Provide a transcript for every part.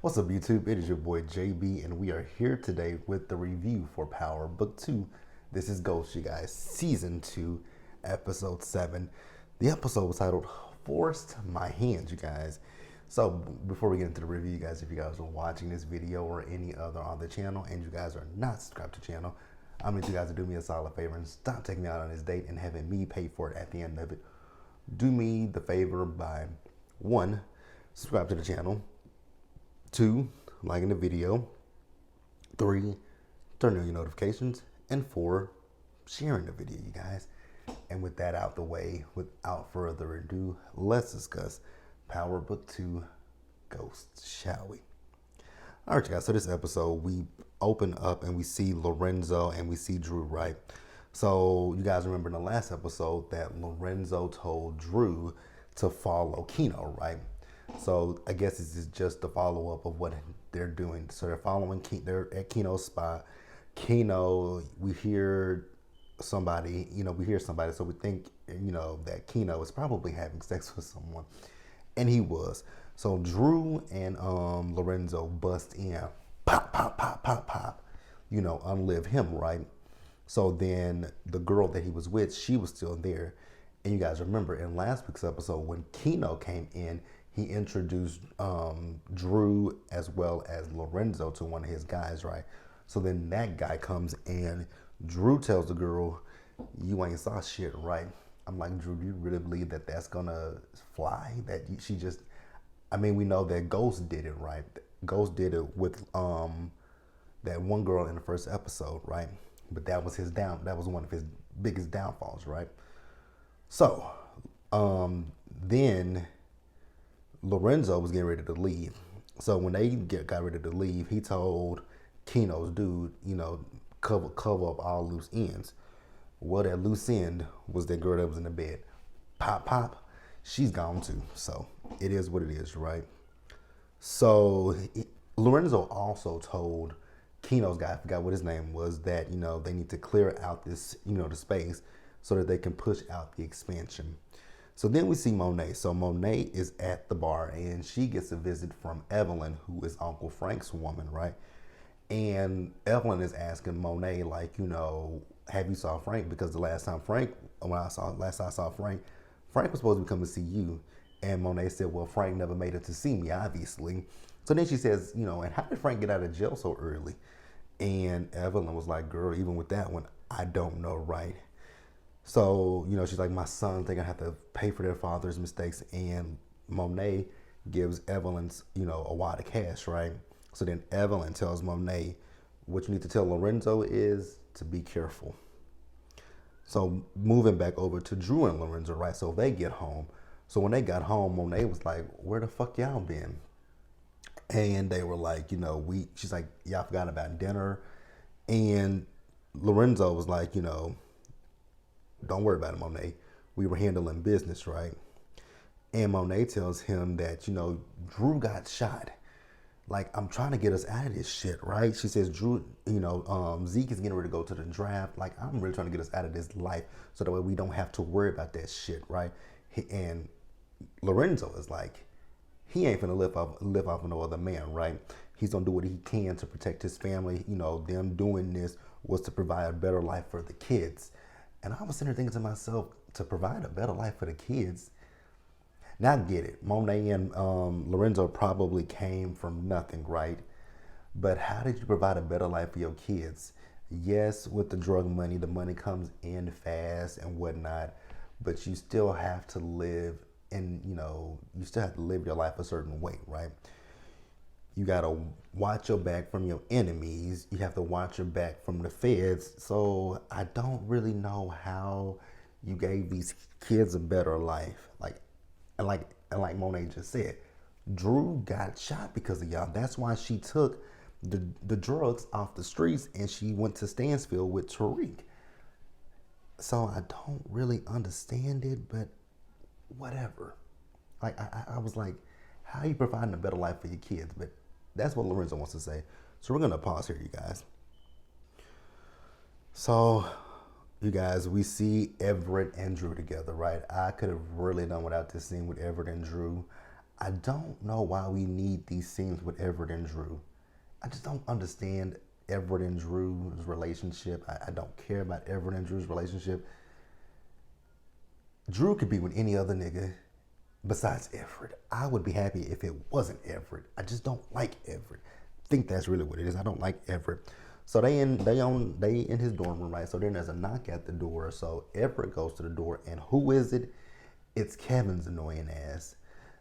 What's up, YouTube? It is your boy JB, and we are here today with the review for Power Book 2. This is Ghost, you guys, Season 2, Episode 7. The episode was titled Forced My Hand, you guys. So, before we get into the review, you guys, if you guys are watching this video or any other on the channel and you guys are not subscribed to the channel, I need you guys to do me a solid favor and stop taking me out on this date and having me pay for it at the end of it. Do me the favor by 1, subscribe to the channel. 2, liking the video. 3, turning on your notifications. And 4, sharing the video, you guys. And with that out the way, without further ado, let's discuss Power Book 2 Ghosts, shall we? All right, you guys, so this episode, we open up and we see Lorenzo and we see Drew, right? So you guys remember in the last episode that Lorenzo told Drew to follow Kino, right? So I guess this is just the follow-up of what they're doing. So they're following, they're at Kino's spot. Kino, we hear somebody, so we think, that Kino is probably having sex with someone. And he was. So Drew and Lorenzo bust in, pop, pop, pop, pop, pop, unlive him, right? So then the girl that he was with, she was still there. And you guys remember in last week's episode when Kino came in, he introduced Drew as well as Lorenzo to one of his guys, right? So then that guy comes and Drew tells the girl, "You ain't saw shit, right?" I'm like, Drew, do you really believe that that's gonna fly? We know that Ghost did it, right? Ghost did it with that one girl in the first episode, right? But that was that was one of his biggest downfalls, right? So then Lorenzo was getting ready to leave. So when they got ready to leave, he told Kino's dude, cover up all loose ends. Well, that loose end was that girl that was in the bed. Pop, pop, she's gone too. So it is what it is, right? So Lorenzo also told Kino's guy, I forgot what his name was, that, they need to clear out this, the space so that they can push out the expansion. So then we see Monet. So Monet is at the bar and she gets a visit from Evelyn, who is Uncle Frank's woman, right? And Evelyn is asking Monet, like, have you saw Frank? Because when I saw Frank, Frank was supposed to be coming to see you. And Monet said, well, Frank never made it to see me, obviously. So then she says, and how did Frank get out of jail so early? And Evelyn was like, girl, even with that one, I don't know, right? So, she's like, my son think I have to pay for their father's mistakes. And Monet gives Evelyn's, a wad of cash, right? So then Evelyn tells Monet, what you need to tell Lorenzo is to be careful. So moving back over to Drew and Lorenzo, right? So they get home. So when they got home, Monet was like, where the fuck y'all been? And they were like, she's like, y'all forgot about dinner. And Lorenzo was like, don't worry about it, Monet. We were handling business, right? And Monet tells him that, Drew got shot. Like, I'm trying to get us out of this shit, right? She says, Drew, Zeke is getting ready to go to the draft. Like, I'm really trying to get us out of this life so that way we don't have to worry about that shit, right? And Lorenzo is like, he ain't finna live off of no other man, right? He's gonna do what he can to protect his family. Them doing this was to provide a better life for the kids. And I was sitting there thinking to myself, to provide a better life for the kids. Now I get it. Monet and Lorenzo probably came from nothing, right? But how did you provide a better life for your kids? Yes, with the drug money, the money comes in fast and whatnot, but you still have to live you still have to live your life a certain way, right? You got to watch your back from your enemies. You have to watch your back from the feds. So I don't really know how you gave these kids a better life. Like Monet just said, Drew got shot because of y'all. That's why she took the drugs off the streets and she went to Stansfield with Tariq. So I don't really understand it, but whatever. Like I was like, how are you providing a better life for your kids? But that's what Lorenzo wants to say. So we're gonna pause here, you guys. So you guys, we see Everett and Drew together, right? I could have really done without this scene with Everett and Drew. I don't know why we need these scenes with Everett and Drew. I just don't understand Everett and Drew's relationship. I don't care about Everett and Drew's relationship. Drew could be with any other nigga besides Everett. I would be happy if it wasn't Everett. I just don't like Everett. I think that's really what it is. I don't like Everett. So they in his dorm room, right? So then there's a knock at the door. So Everett goes to the door, and who is it? It's Kevin's annoying ass.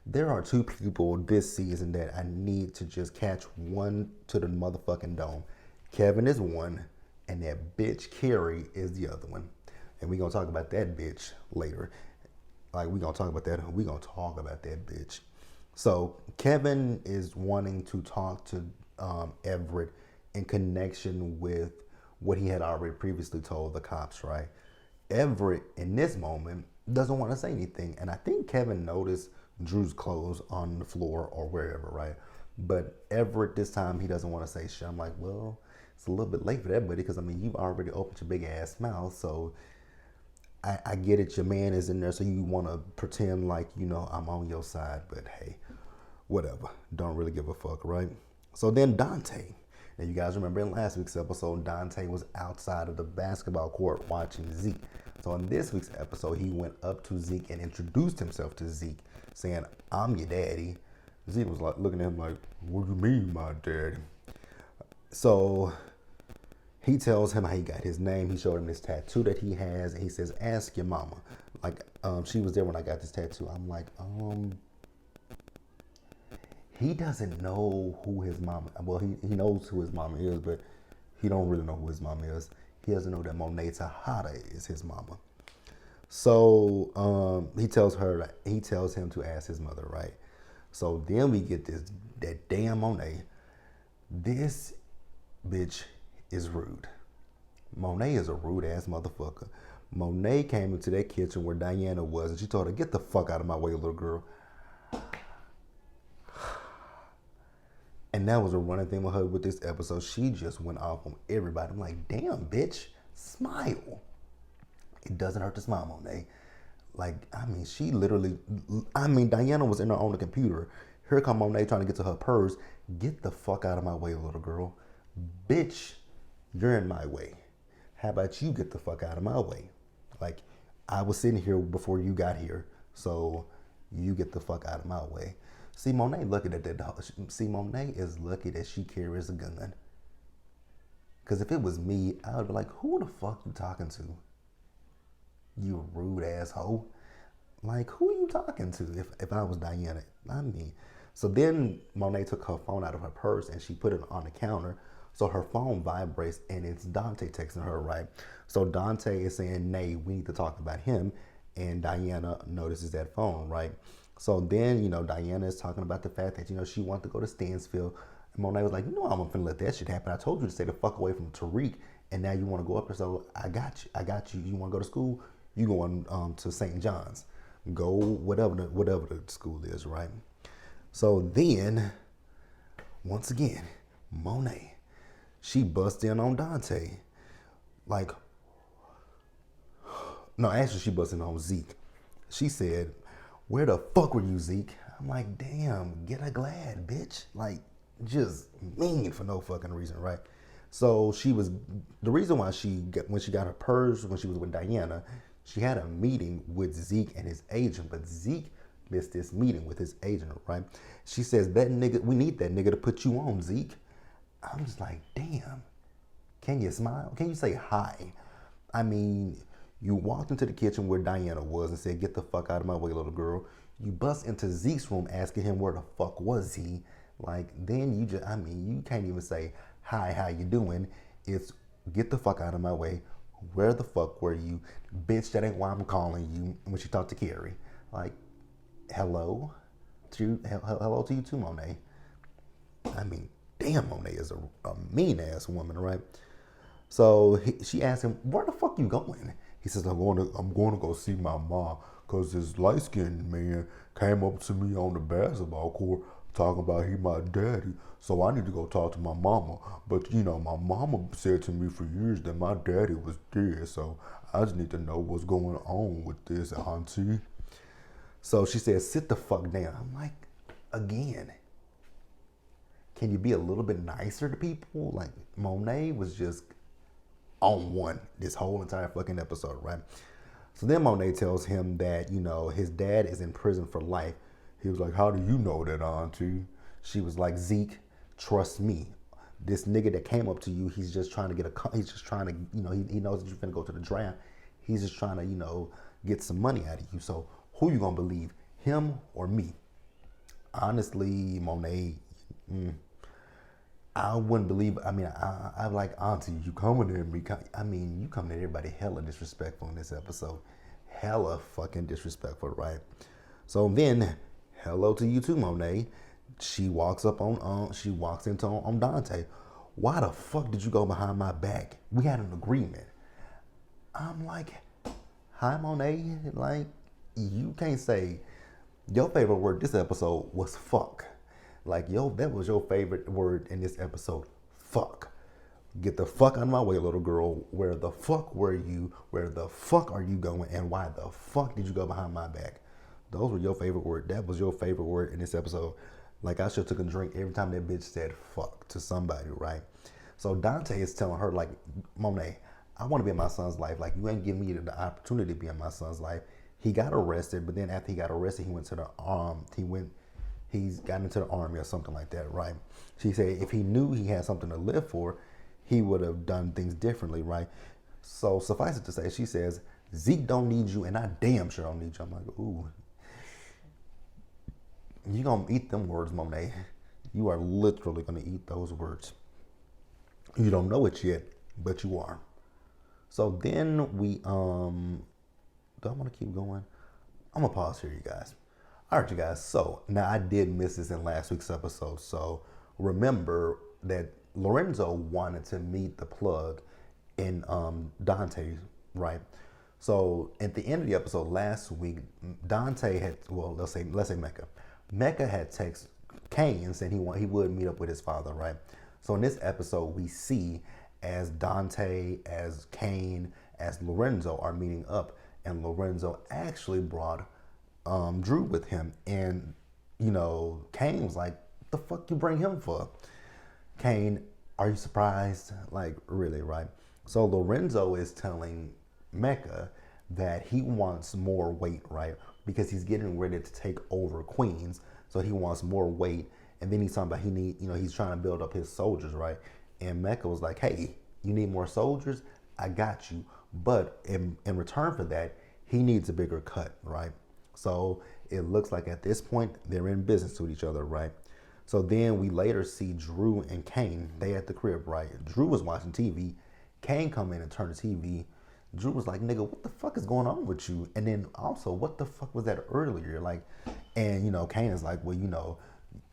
There are two people this season that I need to just catch one to the motherfucking dome. Kevin is one, and that bitch Carrie is the other one. And we gonna talk about that bitch later. Like we gonna talk about that. We gonna talk about that bitch. So Kevin is wanting to talk to Everett in connection with what he had already previously told the cops, right? Everett in this moment doesn't want to say anything, and I think Kevin noticed Drew's clothes on the floor or wherever, right? But Everett this time he doesn't want to say shit. I'm like, well, it's a little bit late for that, buddy, because I mean you've already opened your big ass mouth, so I get it. Your man is in there, so you want to pretend like I'm on your side, but hey, whatever. Don't really give a fuck, right? So then Dante. Now you guys remember in last week's episode, Dante was outside of the basketball court watching Zeke. So in this week's episode, he went up to Zeke and introduced himself to Zeke, saying, "I'm your daddy." Zeke was like looking at him like, "What do you mean, my daddy?" So he tells him how he got his name. He showed him this tattoo that he has, and he says, "Ask your mama." Like, she was there when I got this tattoo. I'm like, he doesn't know who his mama. Well, he knows who his mama is, but he don't really know who his mama is. He doesn't know that Monet Tejada is his mama. So he tells him to ask his mother, right? So then we get that damn Monet. This bitch is rude. Monet is a rude ass motherfucker. Monet came into that kitchen where Diana was, and she told her, "Get the fuck out of my way, little girl." And that was a running thing with her with this episode. She just went off on everybody. I'm like, damn, bitch, smile. It doesn't hurt to smile, Monet. Like, I mean, Diana was in her on the computer. Here come Monet trying to get to her purse. Get the fuck out of my way, little girl. Bitch, you're in my way. How about you get the fuck out of my way? Like, I was sitting here before you got here, so you get the fuck out of my way. See, Monet lucky that Monet is lucky that she carries a gun. Because if it was me, I would be like, who the fuck you talking to? You rude asshole. Like, who are you talking to if I was Diana? I mean, so then Monet took her phone out of her purse and she put it on the counter. So her phone vibrates and it's Dante texting her, right? So Dante is saying, "Nay, we need to talk about him." And Diana notices that phone, right? So then, Diana is talking about the fact that, she wants to go to Stansfield. And Monet was like, I'm not finna let that shit happen. I told you to stay the fuck away from Tariq, and now you want to go up there. So I got you. You want to go to school? You going to St. John's. Go whatever the school is, right? So then, once again, Monet, she busts in on Dante. Like, no, actually she busted in on Zeke. She said, "Where the fuck were you, Zeke?" I'm like, damn, get a glad, bitch. Like, just mean for no fucking reason, right? So the reason why when she got her purse, when she was with Diana, she had a meeting with Zeke and his agent, but Zeke missed this meeting with his agent, right? She says, "That nigga, we need that nigga to put you on, Zeke." I'm just like, damn, can you smile? Can you say hi? I mean, you walked into the kitchen where Diana was and said, "Get the fuck out of my way, little girl." You bust into Zeke's room asking him where the fuck was he. Like, then you can't even say, "Hi, how you doing?" It's, "Get the fuck out of my way. Where the fuck were you? Bitch, that ain't why I'm calling you." When she talked to Carrie. Like, hello to you too, Monet. I mean, damn, Monet is a mean ass woman, right? So she asked him, "Where the fuck you going?" He says, I'm going to go see my mom, because this light-skinned man came up to me on the basketball court talking about he my daddy. So I need to go talk to my mama. But, my mama said to me for years that my daddy was dead. So I just need to know what's going on with this, auntie." So she said, "Sit the fuck down." I'm like, again, can you be a little bit nicer to people? Like, Monet was just on one this whole entire fucking episode, right? So then Monet tells him that, his dad is in prison for life. He was like, how do you know that, auntie? She was like, Zeke, trust me. This nigga that came up to you, he's just trying to he's just trying to, he knows that you're going to go to the draft. He's just trying to, get some money out of you. So who you going to believe, him or me? Honestly, Monet, I wouldn't believe. I like, auntie, you coming at me. You coming at everybody hella disrespectful in this episode. Hella fucking disrespectful, right? So then, hello to you too, Monet. She walks into Dante. Why the fuck did you go behind my back? We had an agreement. I'm like, hi, Monet. Like, you can't say your favorite word this episode was fuck. Like, that was your favorite word in this episode. Fuck. Get the fuck out of my way, little girl. Where the fuck were you? Where the fuck are you going? And why the fuck did you go behind my back? Those were your favorite word. That was your favorite word in this episode. Like, I should have took a drink every time that bitch said fuck to somebody, right? So Dante is telling her, like, Monet, I want to be in my son's life. Like, you ain't giving me the opportunity to be in my son's life. He got arrested, but then after he got arrested, he went to the he's got into the army or something like that, right? She said if he knew he had something to live for, he would have done things differently, right? So suffice it to say, she says, Zeke don't need you, and I damn sure don't need you. I'm like, ooh. You gonna eat them words, Monet. You are literally gonna eat those words. You don't know it yet, but you are. So then we, do I wanna keep going? I'm gonna pause here, you guys. All right, you guys. So now I did miss this in last week's episode. So remember that Lorenzo wanted to meet the plug in Dante, right? So at the end of the episode last week, Dante had, well, let's say Mecca. Mecca had texted Kane and said he would meet up with his father, right? So in this episode, we see as Dante, as Kane, as Lorenzo are meeting up, and Lorenzo actually brought Drew with him, and Kane was like, "The fuck you bring him for?" Kane, are you surprised? Like, really, right? So Lorenzo is telling Mecca that he wants more weight, right? Because he's getting ready to take over Queens, so he wants more weight. And then he's talking about he's trying to build up his soldiers, right? And Mecca was like, "Hey, you need more soldiers? I got you. But in return for that, he needs a bigger cut, right?" So it looks like at this point, they're in business with each other, right? So then we later see Drew and Kane. They at the crib, right? Drew was watching TV. Kane come in and turn the TV. Drew was like, "Nigga, what the fuck is going on with you?" And then also, what the fuck was that earlier? Like, and Kane is like, "Well,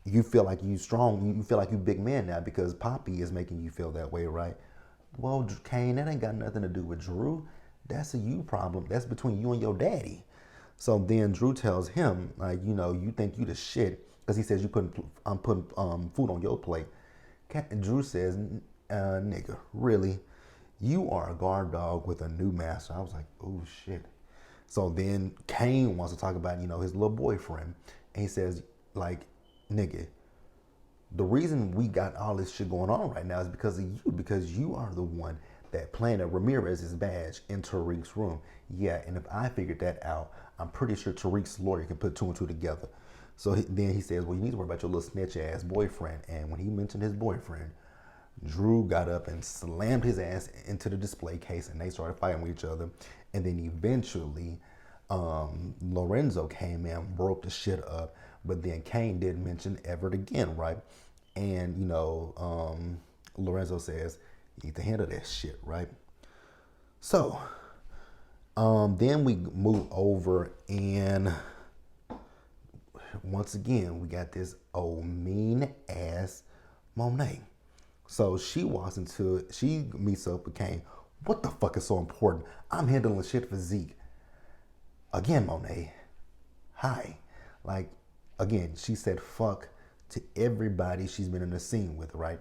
you feel like you strong. You feel like you big man now because Poppy is making you feel that way, right?" Well, Kane, that ain't got nothing to do with Drew. That's a you problem. That's between you and your daddy. So then Drew tells him, like, you think you the shit because he says I'm putting food on your plate. And Drew says, "Nigga, really? You are a guard dog with a new master." I was like, "Oh shit." So then Kane wants to talk about, his little boyfriend, and he says, like, "Nigga, the reason we got all this shit going on right now is because of you, because you are the one that planted Ramirez's badge in Tariq's room. Yeah, and if I figured that out, I'm pretty sure Tariq's lawyer can put two and two together." So then he says, "Well, you need to worry about your little snitch ass boyfriend." And when he mentioned his boyfriend, Drew got up and slammed his ass into the display case, and they started fighting with each other. And then eventually, Lorenzo came in, broke the shit up. But then Kane didn't mention Everett again, right? And Lorenzo says, "You need to handle that shit," right? So then we move over, and once again we got this old mean ass Monet. So she meets up with Kane. "What the fuck is so important? I'm handling shit for Zeke." Again, Monet. Hi. Like, again, she said fuck to everybody she's been in the scene with, right?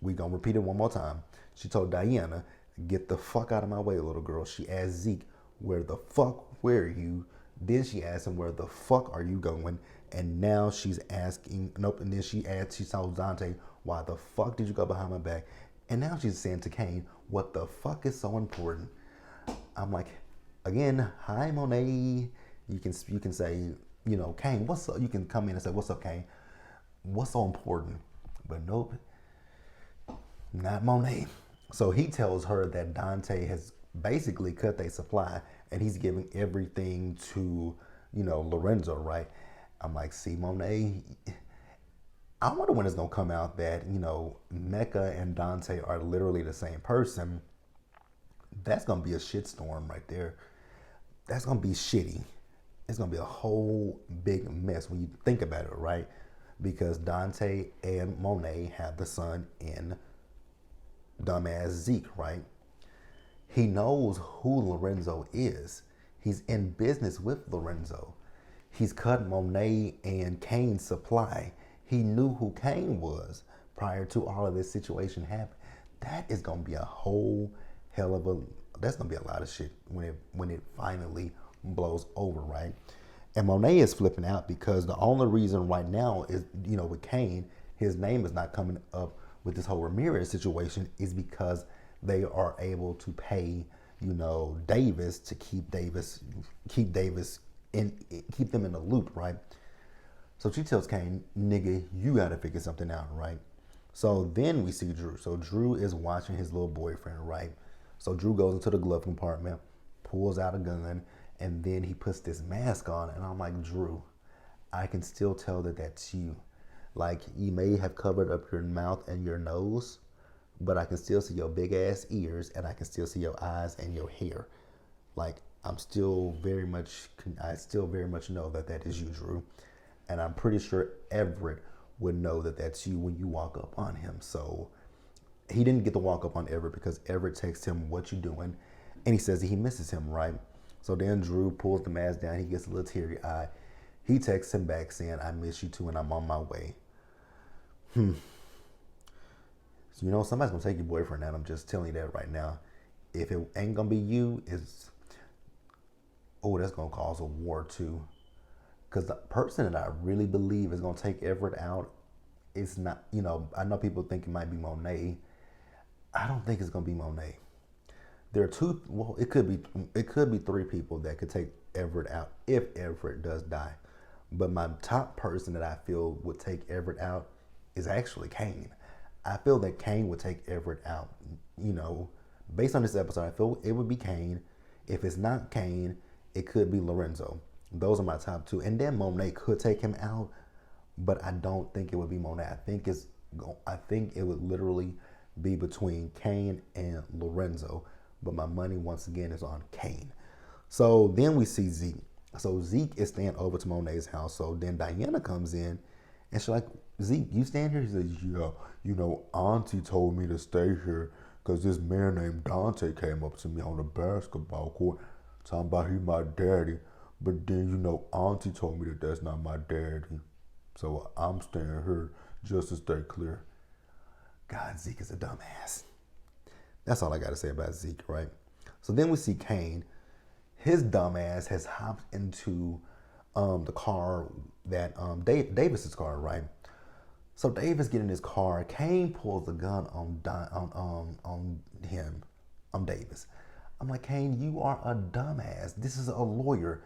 We gonna repeat it one more time. She told Diana, "Get the fuck out of my way, little girl." She asked Zeke, "Where the fuck were you? Then she asked him, where the fuck are you going? And now she's asking, nope. And then she told Dante, why the fuck did you go behind my back? And now she's saying to Kane, what the fuck is so important? I'm like, again, hi Monet. You can say, Kane, what's up? You can come in and say, what's up, Kane? What's so important? But nope, not Monet. So he tells her that Dante has basically cut their supply and he's giving everything to, Lorenzo, right? I'm like, see, Monet, I wonder when it's gonna come out that, Mecca and Dante are literally the same person. That's gonna be a shitstorm right there. That's gonna be shitty. It's gonna be a whole big mess when you think about it, right? Because Dante and Monet have the son in dumbass Zeke, right? He knows who Lorenzo is. He's in business with Lorenzo. He's cut Monet and Kane's supply. He knew who Kane was prior to all of this situation happening. That is gonna be a whole hell of a. That's gonna be a lot of shit when it finally blows over, right? And Monet is flipping out because the only reason right now is, with Kane, his name is not coming up with this whole Ramirez situation is because they are able to pay, Davis to keep Davis in, keep them in the loop, right? So she tells Kane, nigga, you gotta figure something out, right? So then we see Drew. So Drew is watching his little boyfriend, right? So Drew goes into the glove compartment, pulls out a gun, and then he puts this mask on. And I'm like, Drew, I can still tell that that's you. Like, you may have covered up your mouth and your nose, but I can still see your big ass ears, and I can still see your eyes and your hair. Like, I still very much know that that is you, Drew. And I'm pretty sure Everett would know that that's you when you walk up on him. So he didn't get to walk up on Everett because Everett texts him, what you doing? And he says that he misses him, right? So then Drew pulls the mask down. He gets a little teary-eyed. He texts him back saying, I miss you too, and I'm on my way. So, somebody's going to take your boyfriend out. I'm just telling you that right now. If it ain't going to be you, that's going to cause a war too. Because the person that I really believe is going to take Everett out, it's not, I know people think it might be Monet. I don't think it's going to be Monet. There are two, well, it could be three people that could take Everett out if Everett does die. But my top person that I feel would take Everett out is actually Kane. I feel that Kane would take Everett out. Based on this episode, I feel it would be Kane. If it's not Kane, it could be Lorenzo. Those are my top two. And then Monet could take him out, but I don't think it would be Monet. I think it would literally be between Kane and Lorenzo. But my money, once again, is on Kane. So then we see Zeke. So Zeke is staying over to Monet's house. So then Diana comes in and she's like, Zeke, you staying here? He says, yeah, Auntie told me to stay here because this man named Dante came up to me on the basketball court talking about he my daddy. But then, Auntie told me that that's not my daddy. So I'm staying here just to stay clear. God, Zeke is a dumbass. That's all I got to say about Zeke, right? So then we see Kane. His dumbass has hopped into the car that Davis's car, right? So Davis get in his car. Kane pulls the gun on him, on Davis. I'm like, Kane, you are a dumbass. This is a lawyer.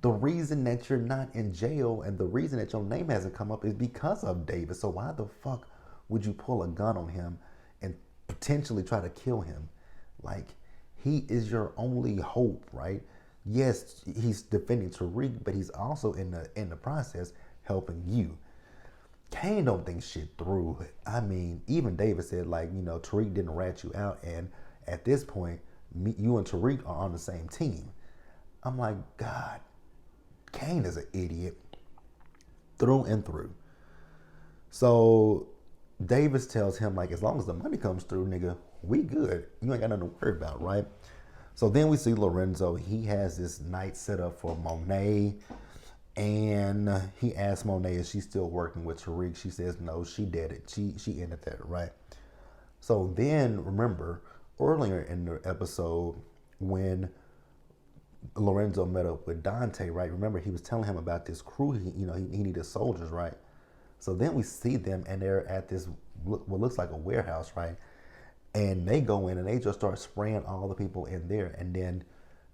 The reason that you're not in jail and the reason that your name hasn't come up is because of Davis. So why the fuck would you pull a gun on him and potentially try to kill him? Like, he is your only hope, right? Yes, he's defending Tariq, but he's also in the process helping you. Kane don't think shit through. I mean, even Davis said, like, Tariq didn't rat you out, and at this point, you and Tariq are on the same team. I'm like, God, Kane is an idiot through and through. So Davis tells him, like, as long as the money comes through, nigga, we good. You ain't got nothing to worry about, right? So then we see Lorenzo. He has this night set up for Monet. And he asks Monet, is she still working with Tariq? She says, no, she did it. She ended that, right? So then, remember, earlier in the episode, when Lorenzo met up with Dante, right? Remember, he was telling him about this crew. He needed soldiers, right? So then we see them, and they're at this what looks like a warehouse, right? And they go in and they just start spraying all the people in there, and then,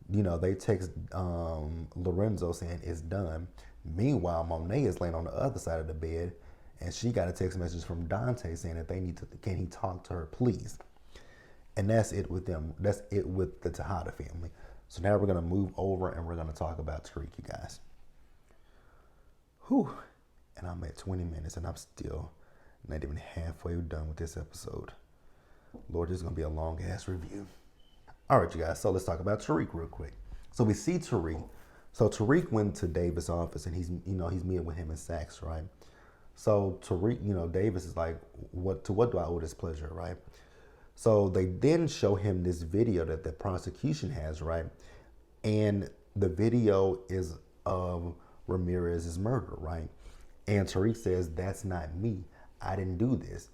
they text Lorenzo saying it's done. Meanwhile, Monet is laying on the other side of the bed, and she got a text message from Dante saying that can he talk to her, please? And that's it with them. That's it with the Tejada family. So now we're gonna move over and we're gonna talk about Tariq, you guys. Whew. And I'm at 20 minutes and I'm still not even halfway done with this episode. Lord, this is gonna be a long ass review. All right, you guys. So let's talk about Tariq real quick. So we see Tariq. So Tariq went to Davis' office and he's meeting with him and Saxe, right? So Tariq, Davis is like, what do I owe this pleasure, right? So they then show him this video that the prosecution has, right? And the video is of Ramirez's murder, right? And Tariq says, that's not me. I didn't do this.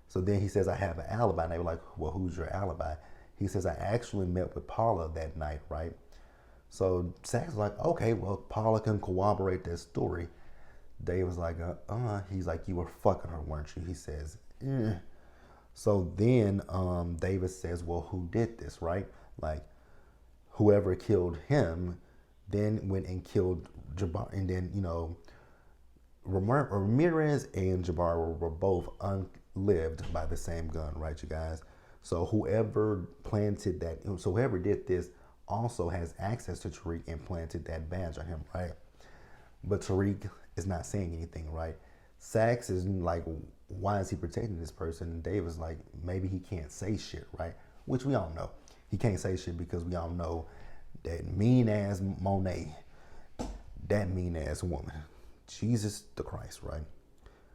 So then he says, I have an alibi. And they were like, well, who's your alibi? He says, I actually met with Paula that night, right? So Saxe was like, okay, well, Paula can corroborate that story. Dave was like, He's like, you were fucking her, weren't you? He says, eh. So then Davis says, well, who did this, right? Like, whoever killed him then went and killed Jabbar. And then, Ramirez and Jabbar were both unlived by the same gun, right, you guys? So whoever planted that, so whoever did this also has access to Tariq and planted that badge on him, right? But Tariq is not saying anything, right? Saxe is like, why is he protecting this person? And Dave is like, maybe he can't say shit, right? Which we all know. He can't say shit because we all know that mean ass Monet, that mean ass woman, Jesus the Christ, right?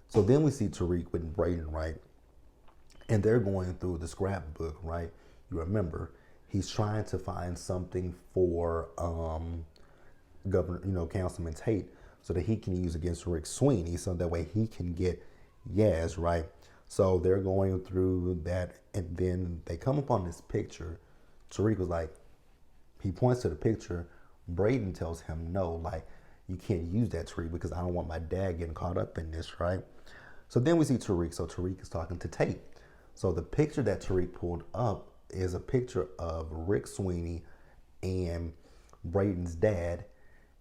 So then we see Tariq with Braden, right? And they're going through the scrapbook, right? You remember, he's trying to find something for Governor, Councilman Tate, so that he can use against Rick Sweeney, so that way he can get Yaz, right? So they're going through that, and then they come upon this picture. Tariq was like, he points to the picture. Braden tells him, no, like, you can't use that, Tariq, because I don't want my dad getting caught up in this, right? So then we see Tariq. So Tariq is talking to Tate. So the picture that Tariq pulled up is a picture of Rick Sweeney and Braden's dad.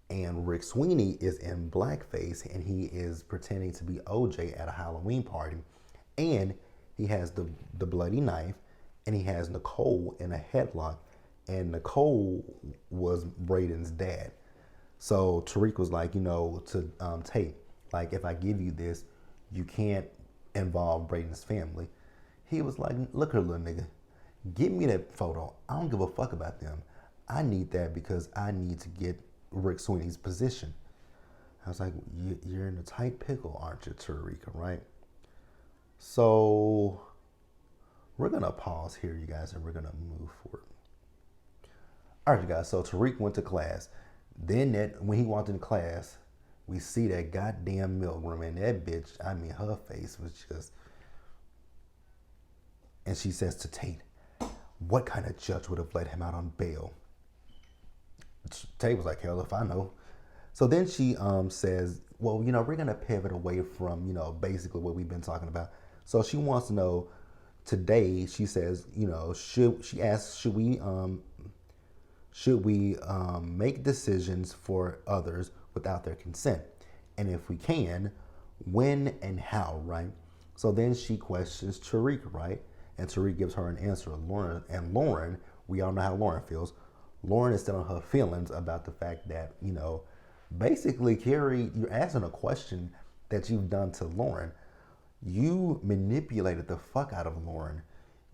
And Rick Sweeney is in blackface and he is pretending to be OJ at a Halloween party. And he has the bloody knife and he has Nicole in a headlock. And Nicole was Braden's dad. So Tariq was like, to Tate, like, if I give you this, you can't involve Braden's family. He was like, look here, little nigga, give me that photo. I don't give a fuck about them. I need that because I need to get Rick Sweeney's position. I was like, you're in a tight pickle, aren't you, Tariq, right? So we're going to pause here, you guys, and we're going to move forward. All right, you guys, so Tariq went to class. Then when he walked into class, we see that goddamn Milgram, and that bitch, I mean, her face was just, and she says to Tate, what kind of judge would have let him out on bail? Tate was like, hell if I know. So then she says, well, we're going to pivot away from, basically what we've been talking about. So she wants to know today, she says, she asks, should we make decisions for others without their consent? And if we can, when and how, right? So then she questions Tariq, right? And Tariq gives her an answer. Lauren, we all know how Lauren feels. Lauren is telling her feelings about the fact that, basically, Carrie, you're asking a question that you've done to Lauren. You manipulated the fuck out of Lauren.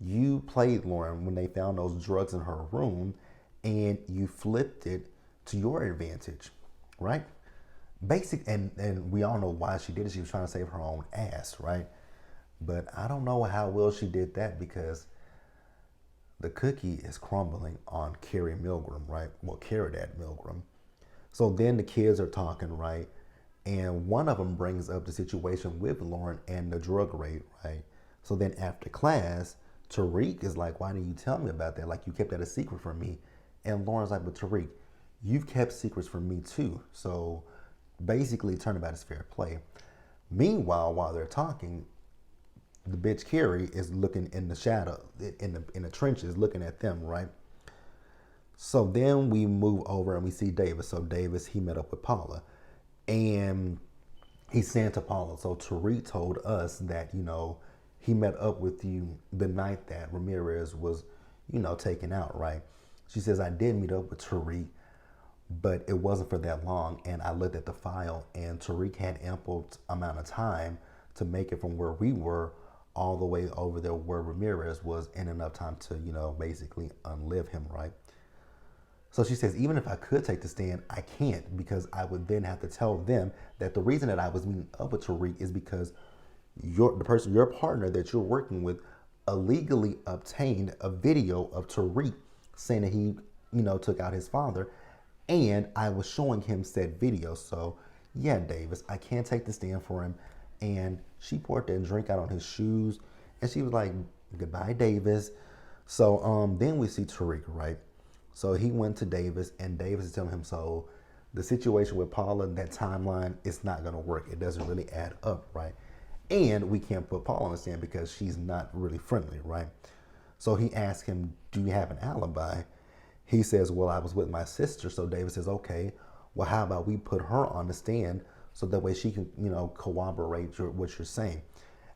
You played Lauren when they found those drugs in her room, and you flipped it to your advantage, right? And we all know why she did it. She was trying to save her own ass, right? But I don't know how well she did that because the cookie is crumbling on Carrie Milgram, right? Well, Carrie Dad Milgram. So then the kids are talking, right? And one of them brings up the situation with Lauren and the drug raid, right? So then after class, Tariq is like, why didn't you tell me about that? Like, you kept that a secret from me. And Lauren's like, but Tariq, you've kept secrets from me too. So basically, turnabout is fair play. Meanwhile, while they're talking, the bitch Carrie is looking in the shadow, in the trenches, looking at them, right? So then we move over and we see Davis. So Davis, he met up with Paula, and he's saying to Paula, so Tariq told us that, he met up with you the night that Ramirez was, taken out, right? She says, I did meet up with Tariq, but it wasn't for that long. And I looked at the file, and Tariq had ample amount of time to make it from where we were all the way over there where Ramirez was, in enough time to, basically unlive him, right? So she says, even if I could take the stand, I can't, because I would then have to tell them that the reason that I was meeting up with Tariq is because your partner that you're working with, illegally obtained a video of Tariq saying that he, took out his father, and I was showing him said video. So yeah, Davis, I can't take the stand for him. And she poured that drink out on his shoes, and she was like, goodbye, Davis. So then we see Tariq, right? So he went to Davis, and Davis is telling him, so the situation with Paula, that timeline, it's not going to work. It doesn't really add up, right? And we can't put Paula on the stand because she's not really friendly, right? So he asks him, do you have an alibi? He says, well, I was with my sister. So Davis says, okay, well, how about we put her on the stand so that way she can, corroborate what you're saying.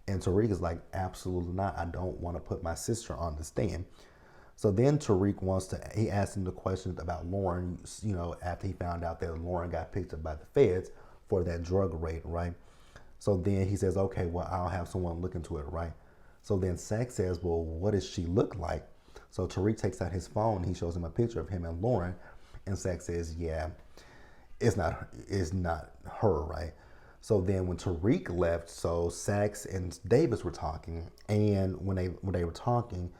And Tariq is like, absolutely not. I don't want to put my sister on the stand. So then Tariq he asked him the questions about Lauren, after he found out that Lauren got picked up by the feds for that drug raid, right? So then he says, okay, well, I'll have someone look into it, right? So then Sack says, well, what does she look like? So Tariq takes out his phone, he shows him a picture of him and Lauren, and Sack says, yeah, it's not her, right? So then when Tariq left, so Sachs and Davis were talking, and when they were talking,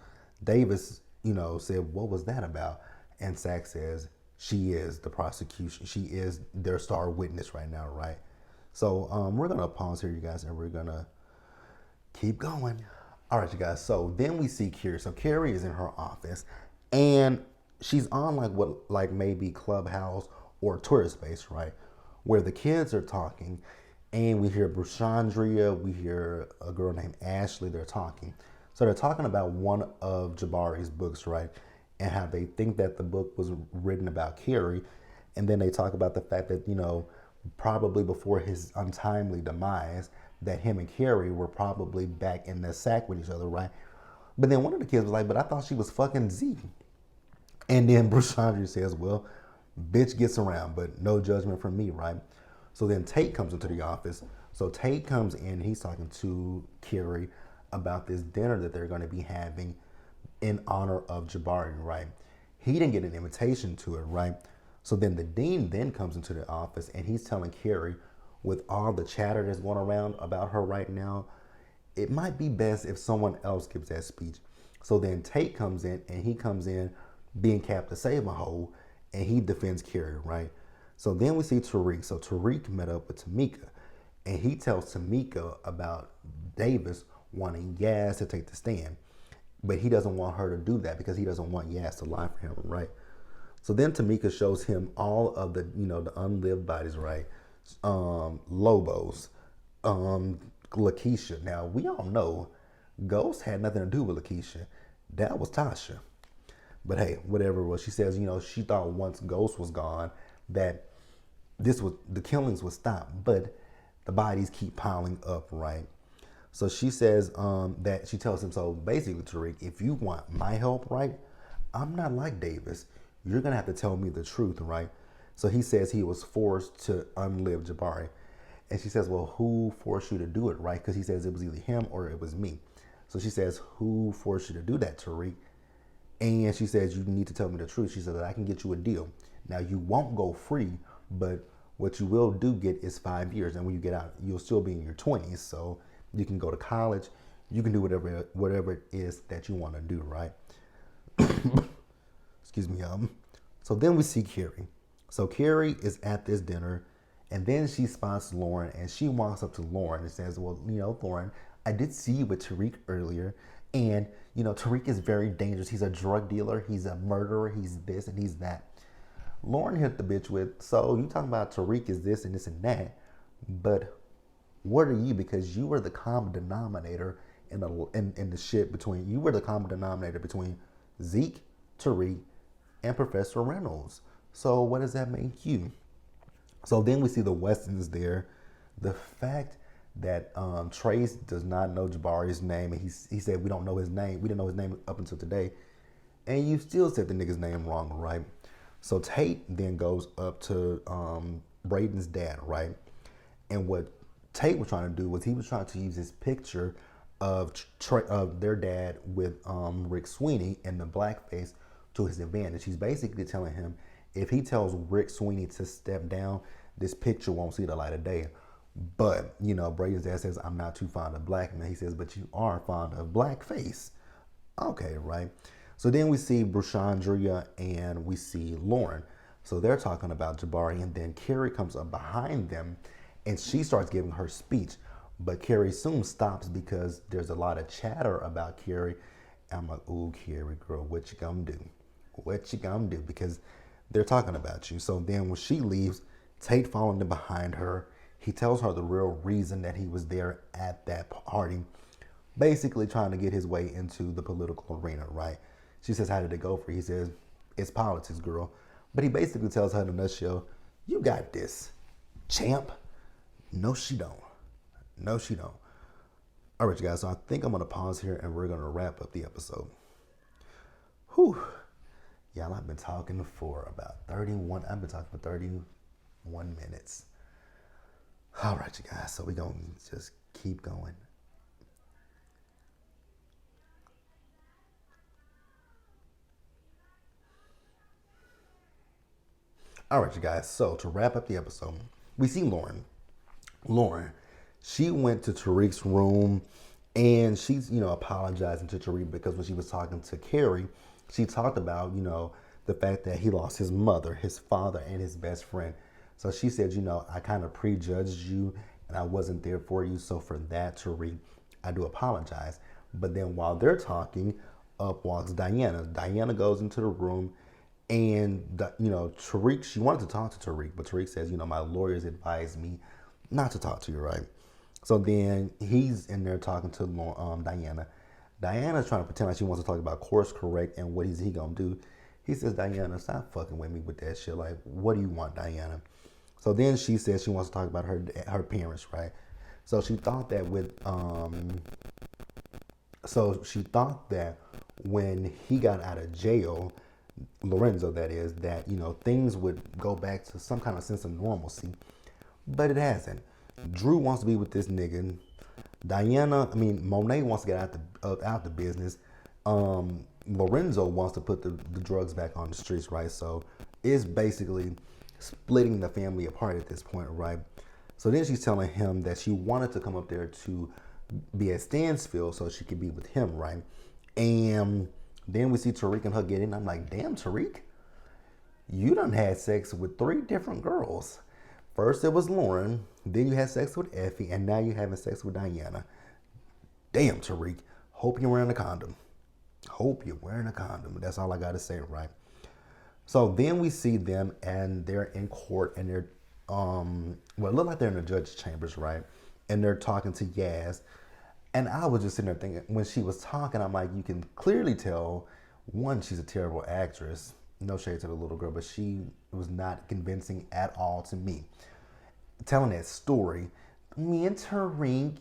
Davis, said, what was that about? And Sachs says, she is the prosecution. She is their star witness right now, right? So we're going to pause here, you guys, and we're going to keep going. All right, you guys. So then we see Carrie. So Carrie is in her office, and she's on like maybe Clubhouse or Twitter Space, right? Where the kids are talking, and we hear Brushandria, we hear a girl named Ashley, they're talking. So they're talking about one of Jabari's books, right? And how they think that the book was written about Carrie. And then they talk about the fact that, probably before his untimely demise, that him and Carrie were probably back in the sack with each other, right? But then one of the kids was like, but I thought she was fucking Z. And then Brushandria says, well, bitch gets around, but no judgment from me, right? So then Tate comes into the office. So Tate comes in, he's talking to Carrie about this dinner that they're going to be having in honor of Jabari, right? He didn't get an invitation to it, right? So then the dean then comes into the office, and he's telling Carrie, with all the chatter that's going around about her right now, it might be best if someone else gives that speech. So then Tate comes in, and he comes in being Captain Save-A-Hole, and he defends Carrie, right? So then we see Tariq. So Tariq met up with Tamika, and he tells Tamika about Davis wanting Yaz to take the stand. But he doesn't want her to do that because he doesn't want Yaz to lie for him, right? So then Tamika shows him all of the, the unlived bodies, right? Lobos, Lakeisha. Now, we all know Ghost had nothing to do with Lakeisha. That was Tasha. But hey, whatever it was, she says, she thought once Ghost was gone that the killings would stop, but the bodies keep piling up, right? So she says that she tells him, so basically, Tariq, if you want my help, right, I'm not like Davis. You're going to have to tell me the truth, right? So he says he was forced to unlive Jabari. And she says, well, who forced you to do it, right? Because he says it was either him or it was me. So she says, who forced you to do that, Tariq? And she says, you need to tell me the truth. She said that I can get you a deal. Now, you won't go free, but what you will get is 5 years. And when you get out, you'll still be in your 20s. So you can go to college. You can do whatever it is that you want to do, right? Excuse me. So then we see Carrie. So Carrie is at this dinner, and then she spots Lauren, and she walks up to Lauren and says, well, Lauren, I did see you with Tariq earlier, and, Tariq is very dangerous. He's a drug dealer. He's a murderer. He's this and he's that. Lauren hit the bitch with, so you talking about Tariq is this and this and that, but what are you? Because you were the common denominator in the shit between, you were the common denominator between Zeke, Tariq, and Professor Reynolds. So what does that make you? So then we see the Westons there. The fact that Trace does not know Jabari's name, and he said we don't know his name. We didn't know his name up until today, and you still said the nigga's name wrong, right? So Tate then goes up to Braden's dad, right? And what Tate was trying to do was he was trying to use his picture of their dad with Rick Sweeney in the blackface to his advantage. He's basically telling him if he tells Rick Sweeney to step down, this picture won't see the light of day. But, you know, Braden's dad says, I'm not too fond of black men. He says, but you are fond of blackface. Okay, right? So then we see Brushandria and we see Lauren. So they're talking about Jabari, and then Carrie comes up behind them and she starts giving her speech. But Carrie soon stops because there's a lot of chatter about Carrie. I'm like, ooh, Carrie, girl, what you gonna do? What you gonna do? Because they're talking about you. So then when she leaves, Tate following behind her. He tells her the real reason that he was there at that party, basically trying to get his way into the political arena, right? She says, how did it go for you? He says, it's politics, girl. But he basically tells her in a nutshell, you got this, champ. No, she don't. No, she don't. All right, you guys, so I think I'm going to pause here and we're going to wrap up the episode. Whew. Y'all, I've been talking for about 31 minutes. All right, you guys, so we're going to just keep going. All right, you guys, so to wrap up the episode, we see Lauren. She went to Tariq's room and she's, apologizing to Tariq because when she was talking to Carrie, she talked about, the fact that he lost his mother, his father, and his best friend. So she said, I kind of prejudged you and I wasn't there for you. So for that, Tariq, I do apologize. But then while they're talking, up walks Diana. Diana goes into the room and, Tariq, she wanted to talk to Tariq, but Tariq says, my lawyers advised me not to talk to you, right? So then he's in there talking to Diana. Diana's trying to pretend like she wants to talk about course correct and what is he gonna do. He says, Diana, stop fucking with me with that shit. Like, what do you want, Diana? So then she says she wants to talk about her parents, right? So she thought that when he got out of jail, Lorenzo, that is, that, things would go back to some kind of sense of normalcy. But it hasn't. Drew wants to be with this nigga. Monet wants to get out the business. Lorenzo wants to put the drugs back on the streets, right? So it's basically splitting the family apart at this point, right? So then she's telling him that she wanted to come up there to be at Stansfield so she could be with him, right? And then we see Tariq and her get in. I'm like, damn, Tariq, you done had sex with 3 different girls. First it was Lauren, then you had sex with Effie, and now you're having sex with Diana. Damn, Tariq. Hope you're wearing a condom. Hope you're wearing a condom. That's all I got to say, right? So then we see them, and they're in court, and they're, it looked like they're in the judge's chambers, right? And they're talking to Yaz. And I was just sitting there thinking, when she was talking, I'm like, you can clearly tell, one, she's a terrible actress. No shade to the little girl, but she was not convincing at all to me. Telling that story, me and Tariq,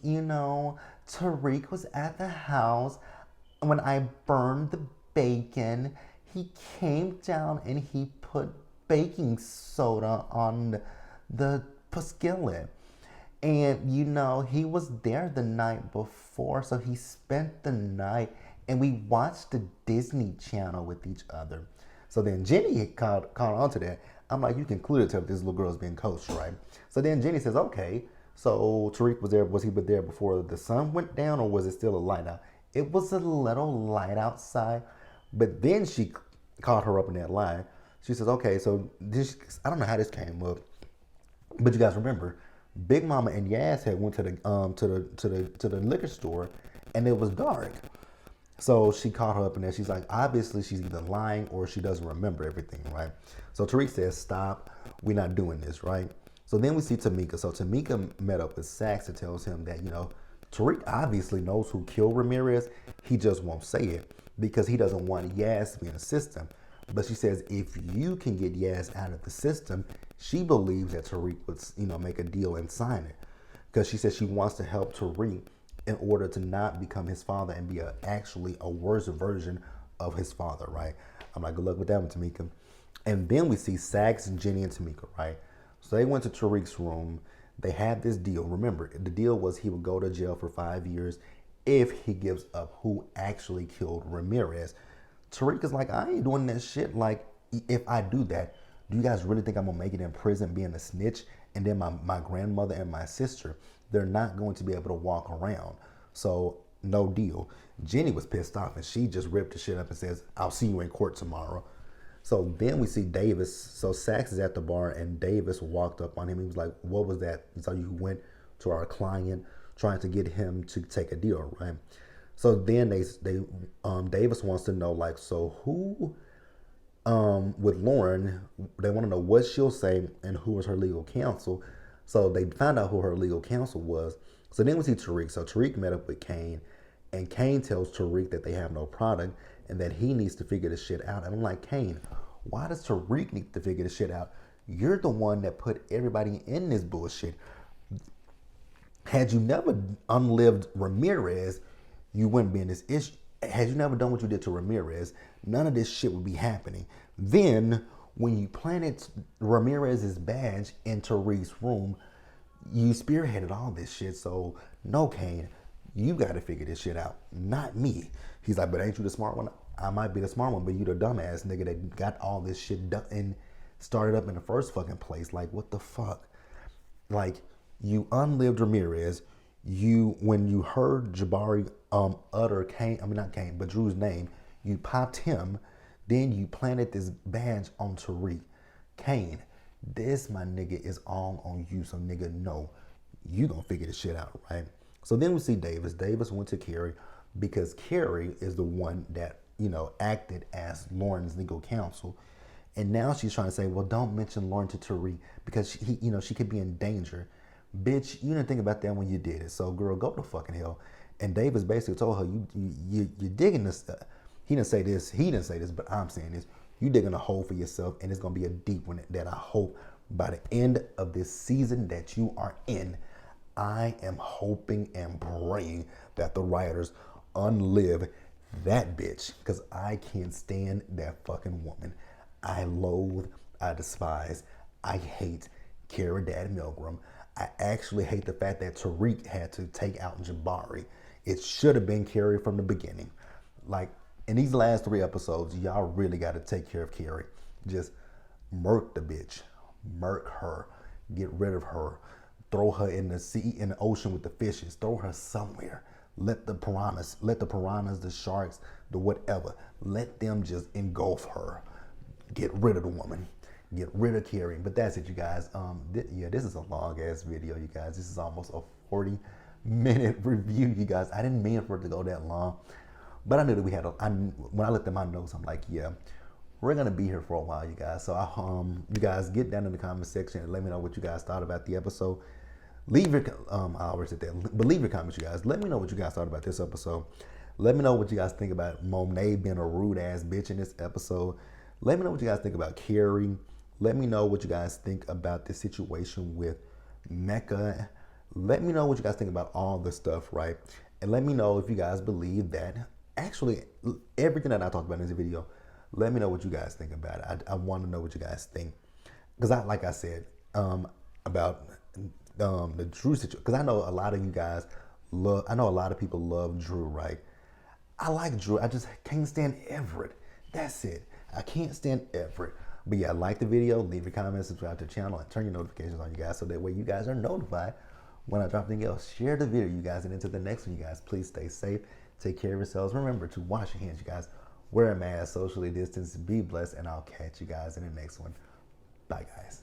Tariq was at the house when I burned the bacon. He came down and he put baking soda on the skillet. And, he was there the night before, so he spent the night and we watched the Disney Channel with each other. So then Jenny caught on to that. I'm like, you can clearly tell this little girl's being coached, right? So then Jenny says, okay, so Tariq was there. Was he there before the sun went down, or was it still a light out? It was a little light outside. But then she caught her up in that lie. She says, okay, so I don't know how this came up, but you guys remember, Big Mama and Yaz had went to the liquor store, and it was dark. So she caught her up in there. She's like, obviously she's either lying or she doesn't remember everything, right? So Tariq says, stop, we're not doing this, right? So then we see Tamika. So Tamika met up with Sax and tells him that, Tariq obviously knows who killed Ramirez. He just won't say it because he doesn't want Yaz to be in the system. But she says if you can get Yaz out of the system, she believes that Tariq would, make a deal and sign it. Because she says she wants to help Tariq in order to not become his father and be actually a worse version of his father, right? I'm like, good luck with that one, Tamika. And then we see Sax and Jenny and Tamika, right? So they went to Tariq's room. They had this deal. Remember, the deal was he would go to jail for 5 years if he gives up who actually killed Ramirez. Tariq is like, I ain't doing that shit. Like, if I do that, do you guys really think I'm gonna make it in prison being a snitch? And then my grandmother and my sister, they're not going to be able to walk around. So no deal. Jenny was pissed off and she just ripped the shit up and says, I'll see you in court tomorrow. So then we see Davis. So Sax is at the bar and Davis walked up on him. He was like, what was that? So you went to our client trying to get him to take a deal, right? So then Davis wants to know, like, so who, with Lauren, they want to know what she'll say and who was her legal counsel. So they found out who her legal counsel was. So then we see Tariq. So Tariq met up with Kane, and Kane tells Tariq that they have no product and that he needs to figure this shit out. And I'm like, Kane, why does Tariq need to figure this shit out? You're the one that put everybody in this bullshit. Had you never unlived Ramirez, you wouldn't be in this issue. Had you never done what you did to Ramirez, none of this shit would be happening. Then, when you planted Ramirez's badge in Tariq's room, you spearheaded all this shit. So, no, Kane, you got to figure this shit out, not me. He's like, but ain't you the smart one? I might be the smart one, but you the dumbass nigga that got all this shit done and started up in the first fucking place. Like, what the fuck? Like, you unlived Ramirez. When you heard Jabari utter Drew's name, you popped him. Then you planted this badge on Tariq. Kane, this, my nigga, is all on you. So, nigga, no, you gonna figure this shit out, right? So then we see Davis. Davis went to Carrie because Carrie is the one that, acted as Lauren's legal counsel. And now she's trying to say, well, don't mention Lauren to Tariq because she could be in danger. Bitch, you didn't think about that when you did it. So, girl, go to fucking hell. And Davis basically told her, you're digging this. He didn't say this, but I'm saying this. You digging a hole for yourself, and it's going to be a deep one that I hope by the end of this season that you are in, I am hoping and praying that the writers unlive that bitch, because I can't stand that fucking woman. I loathe, I despise, I hate Cara Dad Milgram. I actually hate the fact that Tariq had to take out Jabari. It should have been Carrie from the beginning. Like, in these last 3 episodes, y'all really got to take care of Carrie. Just murk the bitch. Murk her. Get rid of her. Throw her in the sea, in the ocean with the fishes. Throw her somewhere. Let the piranhas, the sharks, the whatever, let them just engulf her. Get rid of the woman. Get rid of Carrie. But that's it, you guys. This is a long ass video, you guys. This is almost a 40-minute review, you guys. I didn't mean for it to go that long, but I knew that when I looked at my notes, I'm like, yeah, we're gonna be here for a while, you guys. So you guys get down in the comment section and let me know what you guys thought about the episode. Leave your I always said that, but leave your comments, you guys. Let me know what you guys thought about this episode. Let me know what you guys think about Monet being a rude ass bitch in this episode. Let me know what you guys think about Carrie. Let me know what you guys think about this situation with Mecca. Let me know what you guys think about all this stuff, right? And let me know if you guys believe that actually everything that I talked about in this video. Let me know what you guys think about it. I want to know what you guys think, because like I said, about the Drew situation, because I know a lot of you guys I know a lot of people love Drew, right? I like Drew. I just can't stand Everett. That's it. I can't stand Everett. But yeah, like the video, leave your comments, subscribe to the channel, and turn your notifications on, you guys, so that way you guys are notified when I drop anything else. Share the video, you guys, and into the next one, you guys. Please stay safe. Take care of yourselves. Remember to wash your hands, you guys. Wear a mask, socially distance, be blessed, and I'll catch you guys in the next one. Bye, guys.